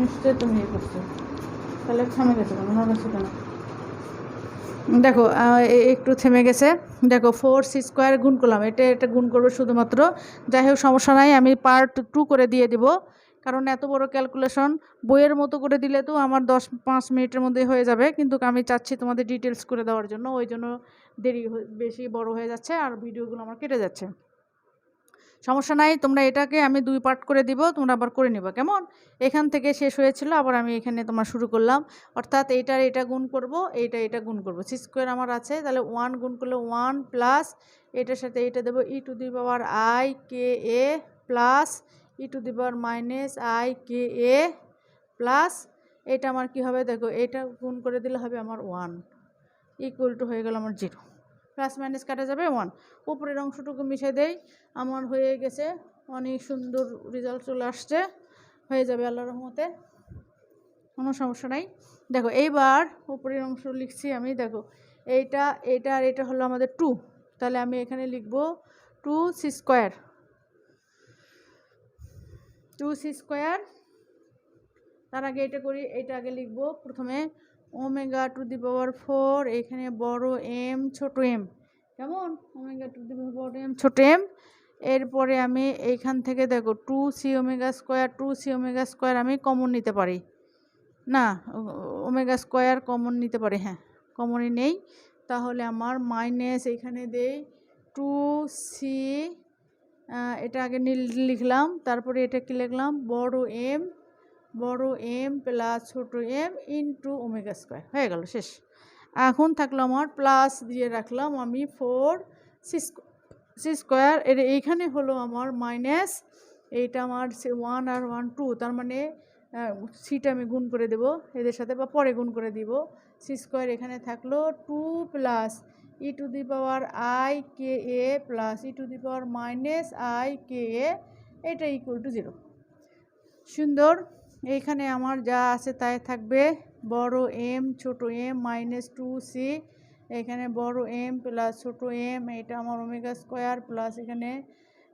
নিশ্চয়ই তুমি ইয়ে করছো, তাহলে থেমে গেছে কেন, নড়েছে কেন? দেখো একটু থেমে গেছে। দেখো 4c² গুণ করলাম, এটা গুণ করবো শুধুমাত্র। যাই হোক সমস্যা নাই, আমি পার্ট 2 করে দিয়ে দিব, কারণ এত বড় ক্যালকুলেশন বইয়ের মতো করে দিলে তো আমার 10-5 মিনিটের মধ্যে হয়ে যাবে, কিন্তু আমি চাচ্ছি তোমাদের ডিটেলস করে দেওয়ার জন্য, ওই জন্য দেরি বেশি বড় হয়ে যাচ্ছে আর ভিডিওগুলো আমার কেটে যাচ্ছে। সমস্যা নাই, তোমরা এটাকে আমি 2 পার্ট করে দিব, তোমরা আবার করে নিবা কেমন। এখান থেকে শেষ হয়েছিল, আবার আমি এখানে তোমার শুরু করলাম, অর্থাৎ এটা গুণ করব, এটা গুণ করব। c² আমার আছে, তাহলে 1 গুণ করলে 1 প্লাস এটার সাথে এটা দেবো e⁻i⁻ প্লাস e⁻−i⁻ প্লাস এটা আমার কি হবে, দেখো এটা গুণ করে দিলে হবে আমার 1 ইকুয়াল টু হয়ে গেল আমার 0, প্লাস মাইনাস কাটা যাবে 1, উপরের অংশটুকু মিশে দেই, আমার হয়ে গেছে। অনেক সুন্দর রেজাল্ট চলে আসছে, হয়ে যাবে আল্লাহর রহমতে, কোনো সমস্যা নাই। দেখো এইবার উপরের অংশ লিখছি আমি, দেখো এইটা আর এটা হলো আমাদের 2, তাহলে আমি এখানে লিখব 2c²। তার আগে এটা করি, এটা আগে লিখব প্রথমে ω⁴, এখানে বড় m ছোট m, কেমন ω⁴ ছোট m। এরপরে আমি এইখান থেকে দেখো 2c⁻² আমি কমন নিতে পারি না, ω² কমন নিতে পারি, হ্যাঁ কমনই নেই, তাহলে আমার মাইনাস এখানে দেই 2c, এটা আগে লিখলাম, তারপরে এটা কি লিখলাম বড় m প্লাস ছোট m ইন্টু ω² হয়ে গেল, শেষ। এখন থাকলো আমার প্লাস দিয়ে রাখলাম আমি 4c², এর এইখানে হলো আমার মাইনাস, এইটা আমার 1 আর 1 2, তার মানে সিটা আমি গুণ করে দেব এদের সাথে, বা পরে গুণ করে দিব। c² এখানে থাকলো 2 প্লাস e⁻i⁻ প্লাস e⁻−i⁻, এটা ইকুয়াল টু 0। সুন্দর, এইখানে আমার যা আছে তাই থাকবে, বড় m ছোট m মাইনাস 2c, এখানে বড় m প্লাস ছোট m, এটা আমার ω² প্লাস এখানে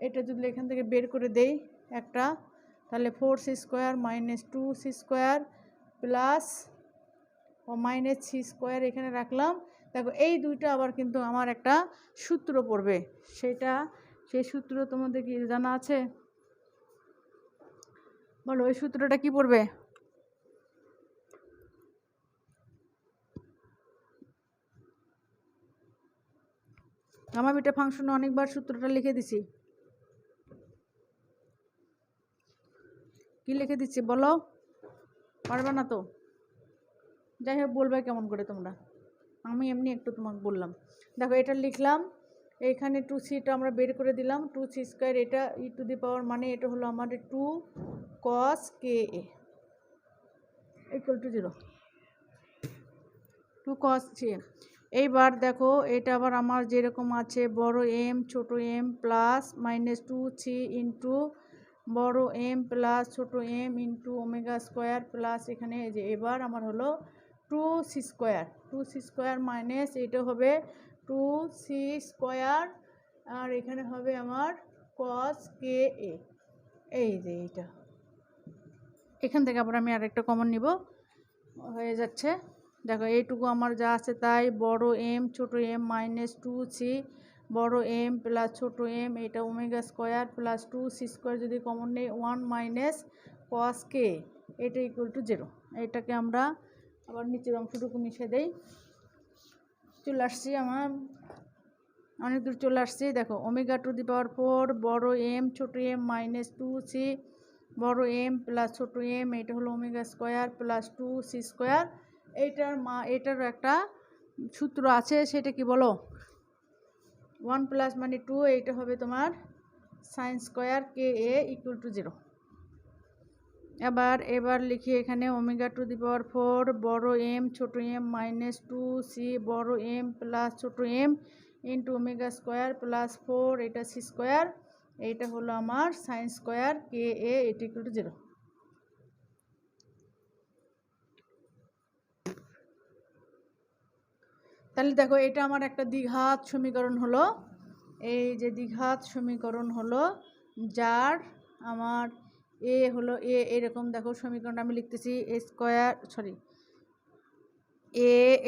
এটা যদি এখান থেকে বের করে দেই একটা, তাহলে 4c² minus 2c² plus minus c² এখানে রাখলাম। দেখো এই দুইটা আবার কিন্তু আমার একটা সূত্র পড়বে, সেই সূত্র তোমাদের কি জানা আছে? বলো ওই সূত্রটা কি পড়বে? আমার বিটা ফাংশনে অনেকবার সূত্রটা লিখে দিছি, কি লিখে দিচ্ছি বলো, পারবে না তো? যাই হোক বলবে কেমন করে তোমরা, আমি এমনি একটু তোমাকে বললাম। দেখো এটা লিখলাম, এইখানে 2c-টা আমরা বের করে দিলাম, 2c², এটা e⁻, মানে এটা হলো আমাদের 2 cos ka equal to 0, 2 cos k। এইবার দেখো এটা আবার আমার যেরকম আছে বড় m ছোট m plus minus 2c into বড় m প্লাস ছোট m ইন্টু ω² প্লাস এখানে যে এবার আমার হলো 2c² মাইনাস এটা হবে 2c², আর এখানে হবে আমার cos ka, এই যে এইটা, এখান থেকে আবার আমি আরেকটা কমন নিব, হয়ে যাচ্ছে। দেখো এইটুকু আমার যা আছে তাই, বড় m ছোট m মাইনাস 2c বড় m প্লাস ছোট m, এটা ω² প্লাস 2c² যদি কমন নেই 1 মাইনাস cos k, এটা ইকুয়াল টু 0। এটাকে আমরা আবার নিচের অংশটুকু মিশিয়ে দেই, চলে আসছি, আমার অনেক দূর চলে আসছি। দেখো ω⁴ বড় m ছোট m মাইনাস 2c বড় m প্লাস ছোট m, এটা হলো ω² প্লাস 2c², এটার একটা সূত্র আছে, সেটা কি বলো? 1 প্লাস মানে 2, এইটা হবে তোমার sin² ka ইকুয়াল টু 0। এবার লিখি এখানে ω⁴ বড় m ছোট m মাইনাস 2c বড় m প্লাস ছোট m ইন্টু ω² প্লাস 4, এটা c², এইটা হলো আমার sin² ka, এটা ইকুয়াল টু 0। তাহলে দেখো এটা আমার একটা দ্বিঘাত সমীকরণ হলো, এই যে দ্বিঘাত সমীকরণ হলো, যার আমার এ হলো এ, এরকম দেখো সমীকরণটা আমি লিখতেছি এ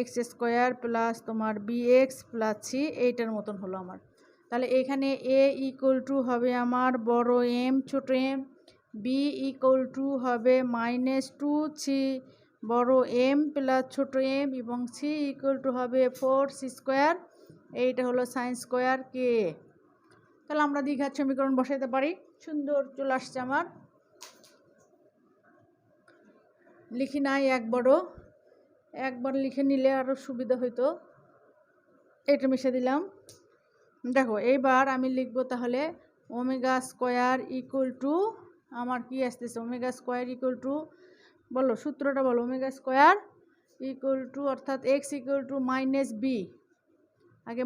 এক্স স্কোয়ার প্লাস তোমার বি এক্স প্লাস সি, এইটার মতন হলো আমার। তাহলে এখানে এ ইকুয়াল টু হবে আমার বড় এম ছোট এম, বি ইকুয়াল টু হবে -2c বড় এম প্লাস ছোট এম, এবং সি ইকুয়াল টু হবে 4c স্কোয়ার, এইটা হলো সাইন স্কোয়ার কে। তাহলে আমরা দ্বিঘাত সমীকরণ বসাইতে পারি। সুন্দর চলে আসছে আমার। লিখি নাই একবার লিখে নিলে আরও সুবিধা হইতো। এটা মিশে দিলাম। দেখো এইবার আমি লিখবো তাহলে ওমেগা স্কোয়ার ইকুয়াল টু আমার কি আসতেছে, ওমেগা স্কোয়ার ইকুয়াল টু, বলো সূত্রটা বলো, ওমেগা স্কোয়ার ইকুয়াল টু অর্থাৎ এক্স ইকুয়াল টু -b, আগে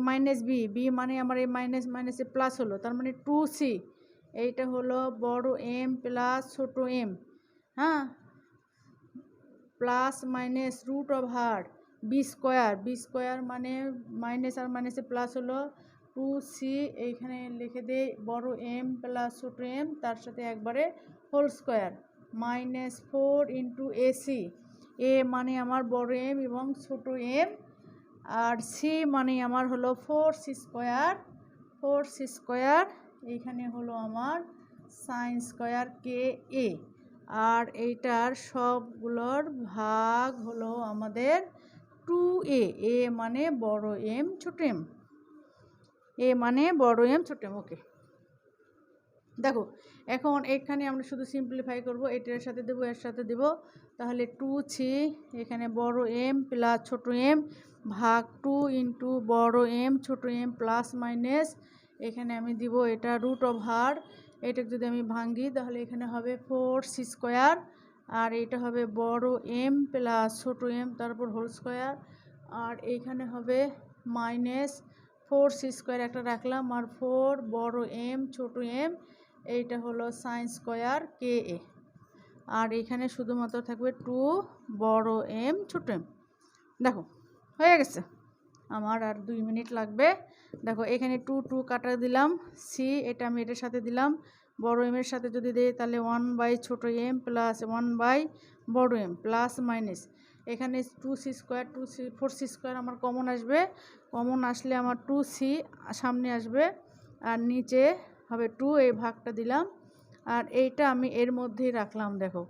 -b মানে আমার এই মাইনাস মাইনাসে প্লাস হলো, তার মানে 2c, এইটা হলো বড় এম প্লাস ছোট এম, হ্যাঁ, প্লাস মাইনাস √/, বি স্কোয়ার মানে মাইনাস আর মাইনাসে প্লাস হলো 2c, এইখানে লিখে দেই বড় এম প্লাস ছোট এম, তার সাথে একবারে হোল স্কোয়ার, -4 × ac, এ মানে আমার বড় এম এবং ছোট এম, আর সি মানে আমার হলো 4c স্কোয়ার, এইখানে হলো আমার সাইন স্কোয়ার কে এ, আর এইটার সবগুলোর ভাগ হলো আমাদের 2a, এ মানে বড় এম ছোট এম, ওকে। দেখো এখন এখানে আমরা শুধু সিম্পলিফাই করব, এটার সাথে দেবো এর সাথে দেব, তাহলে 2c এখানে বড় এম প্লাস ছোট এম ভাগ 2 × বড় এম ছোট এম প্লাস মাইনাস, এখানে আমি দিব এটা √/, এটাকে যদি আমি ভাঙি তাহলে এখানে হবে 4c স্কোয়ার, আর এটা হবে বড় এম প্লাস ছোট এম তারপর হোল স্কোয়ার, আর এইখানে হবে -4c স্কোয়ার একটা রাখলাম, আর 4 বড় এম ছোট এম, এইটা হলো সাইন স্কোয়ার কে এ, আর এখানে শুধুমাত্র থাকবে 2 বড় এম ছোট এম। দেখো হয়ে গেছে আমার, আর 2 মিনিট লাগবে। দেখো এখানে 2 কাটা দিলাম, সি এটা আমি এটার সাথে দিলাম, বড় এম এর সাথে যদি দিই তাহলে 1/, ছোট এম প্লাস 1/, বড় এম প্লাস মাইনাস, এখানে 2c স্কোয়ার 4c স্কোয়ার আমার কমন আসবে, কমন আসলে আমার 2c সামনে আসবে, আর নিচে হবে 2, এই ভাগটা দিলাম, আর এইটা আমি এর মধ্যেই রাখলাম। দেখো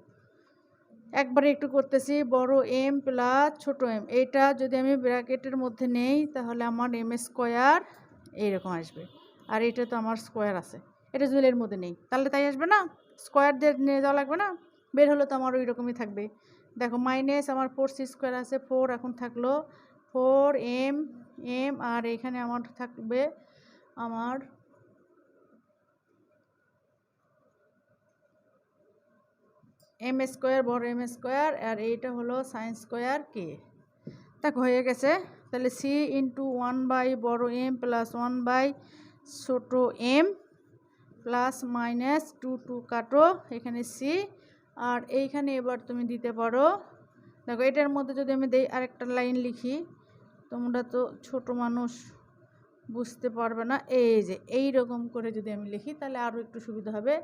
একবারে একটু করতেছি, বড় এম প্লাস ছোট এম, এইটা যদি আমি ব্র্যাকেটের মধ্যে নেই তাহলে আমার এম স্কোয়ার এইরকম আসবে, আর এটা তো আমার স্কোয়ার আছে, এটা যদি এর মধ্যে নেই তাহলে তাই আসবে না, স্কোয়ার দিয়ে নিয়ে যাওয়া লাগবে না, বের হলো তো আমার ওই রকমই থাকবে। দেখো মাইনাস আমার 4c স্কোয়ার আছে, 4 এখন থাকলো 4m, আর এখানে আমার থাকবে আমার এম স্কোয়ার বড় এম স্কোয়ার, আর এইটা হলো সাইন স্কোয়ার কে। দেখো হয়ে গেছে। তাহলে c × 1/, বড় এম প্লাস 1/, ছোট এম প্লাস মাইনাস 2 কাটো, এখানে c, আর এইখানে এবার তুমি দিতে পারো, দেখো এটার মধ্যে যদি আমি দেই আরেকটা লাইন লিখি, তোমরা তো ছোট মানুষ বুঝতে পারবে না, এই যে এই রকম করে যদি আমি লিখি তাহলে আরও একটু সুবিধা হবে।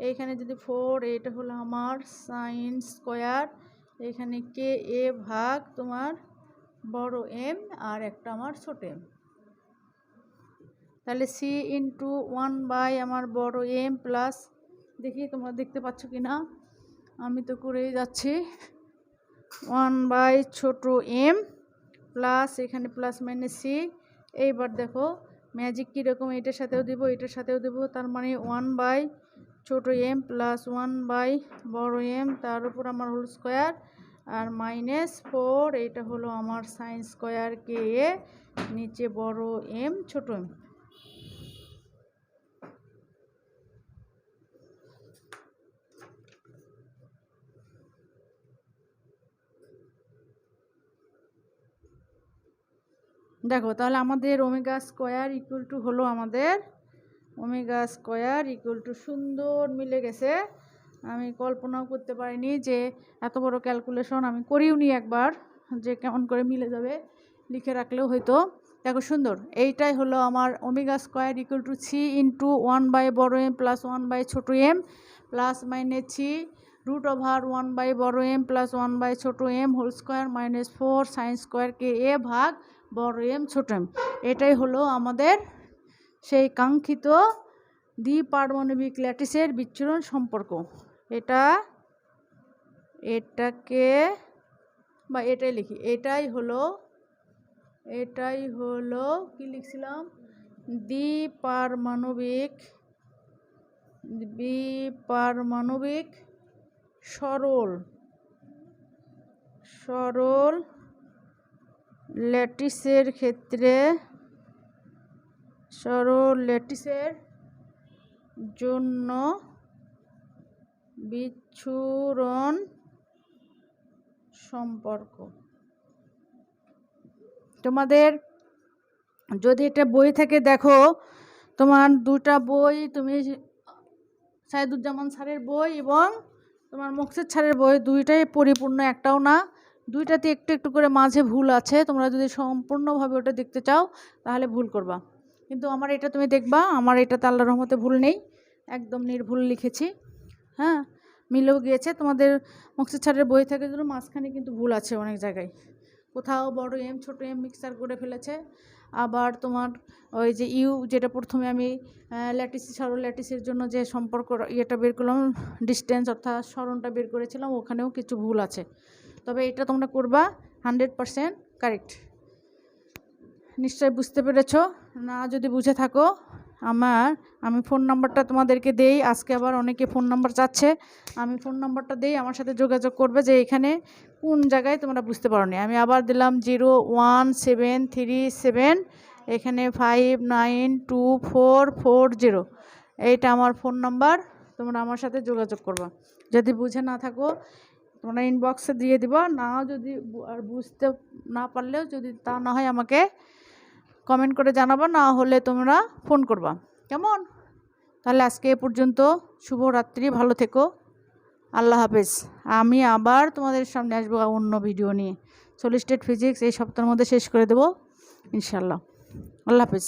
এইখানে যদি 4, এটা হলো আমার সাইন স্কোয়ার, এইখানে কে এ ভাগ তোমার বড় এম আর একটা আমার ছোট এম, তাহলে c × 1/, আমার বড় এম প্লাস, দেখি তোমরা দেখতে পাচ্ছ কি না, আমি তো করেই যাচ্ছি, 1/, ছোট এম প্লাস এখানে প্লাস মাইনাস c, এইবার দেখো ম্যাজিক কীরকম, এটার সাথেও দেবো তার মানে 1/, ছোট এম প্লাস 1/, বড় এম, তার উপর আমার হোল স্কোয়ার, আর -4, এটা হলো আমার সাইন স্কোয়ার কে এ, নিচে বড় এম ছোট এম। দেখো তাহলে আমাদের ওমেগা স্কোয়ার ইকুয়াল টু হলো আমাদের ওমেগা স্কোয়ার ইকুয়াল টু, সুন্দর মিলে গেছে, আমি কল্পনাও করতে পারিনি যে এত বড় ক্যালকুলেশন, আমি করিও নি একবার যে কেমন করে মিলে যাবে, লিখে রাখলেও হয়তো। দেখো সুন্দর, এইটাই হলো আমার omega square equal to c × 1/, বড় এম প্লাস 1/, ছোট M plus minus 3 root over 1 by বড় এম প্লাস 1 বাই ছোট M whole square minus 4 sine square কে এ ভাগ বড় এম ছোট এম। এটাই হলো আমাদের সেই কাঙ্ক্ষিত দ্বিপারমাণবিক ল্যাটিসের বিচ্ছুরণ সম্পর্ক। এটাকে বা এটাই লিখি, এটাই হলো কি লিখছিলাম, দ্বিপারমাণবিক সরল ল্যাটিসের ক্ষেত্রে সরল ল্যাটিসের জন্য বিচ্ছুরণ সম্পর্ক। তোমাদের যদি এটা বই থেকে দেখো, তোমার দুটা বই, তুমি সাইদুজ্জামান স্যারের বই এবং তোমার মোকসেদ স্যারের বই, দুইটাই পরিপূর্ণ, একটাও না। দুইটাতে একটু একটু করে মাঝে ভুল আছে। তোমরা যদি সম্পূর্ণভাবে ওটা দেখতে চাও তাহলে ভুল করবা, কিন্তু আমার এটা তুমি দেখবা, আমার এটাতে আল্লাহর রহমতে ভুল নেই, একদম নির্ভুল লিখেছি। হ্যাঁ, মিলেও গিয়েছে। তোমাদের মোকসেদ স্যারের বই থেকে যদি মাঝখানে কিন্তু ভুল আছে অনেক জায়গায়, কোথাও বড় এম ছোট এম মিক্সার করে ফেলেছে। আবার তোমার ওই যে যেটা প্রথমে আমি সরল ল্যাটিসের জন্য যে সম্পর্ক ইয়েটা বের করলাম, ডিস্টেন্স অর্থাৎ সরণটা বের করেছিলাম, ওখানেও কিছু ভুল আছে। তবে এটা তোমরা করবা 100% কারেক্ট। নিশ্চয় বুঝতে পেরেছো? না যদি বুঝে থাকো, আমি ফোন নাম্বারটা তোমাদেরকে দেই। আজকে আবার অনেকে ফোন নাম্বার চাচ্ছে, আমি ফোন নাম্বারটা দেই, আমার সাথে যোগাযোগ করবে যে এখানে কোন জায়গায় তোমরা বুঝতে পারোনি। আমি আবার দিলাম 01737, এখানে 592440, এইটা আমার ফোন নাম্বার। তোমরা আমার সাথে যোগাযোগ করবা। যদি বুঝে না থাকো তোমরা ইনবক্সে দিয়ে দিবা, না যদি আর বুঝতে না পারলেও যদি তা না হয় আমাকে কমেন্ট করে জানাবা, না হলে তোমরা ফোন করবা, কেমন? তাহলে আজকে এ পর্যন্ত। শুভরাত্রি, ভালো থেকো, আল্লাহ হাফেজ। আমি আবার তোমাদের সামনে আসবো অন্য ভিডিও নিয়ে। সলিড স্টেট ফিজিক্স এই সপ্তাহের মধ্যে শেষ করে দেবো ইনশাল্লাহ। আল্লাহ হাফেজ।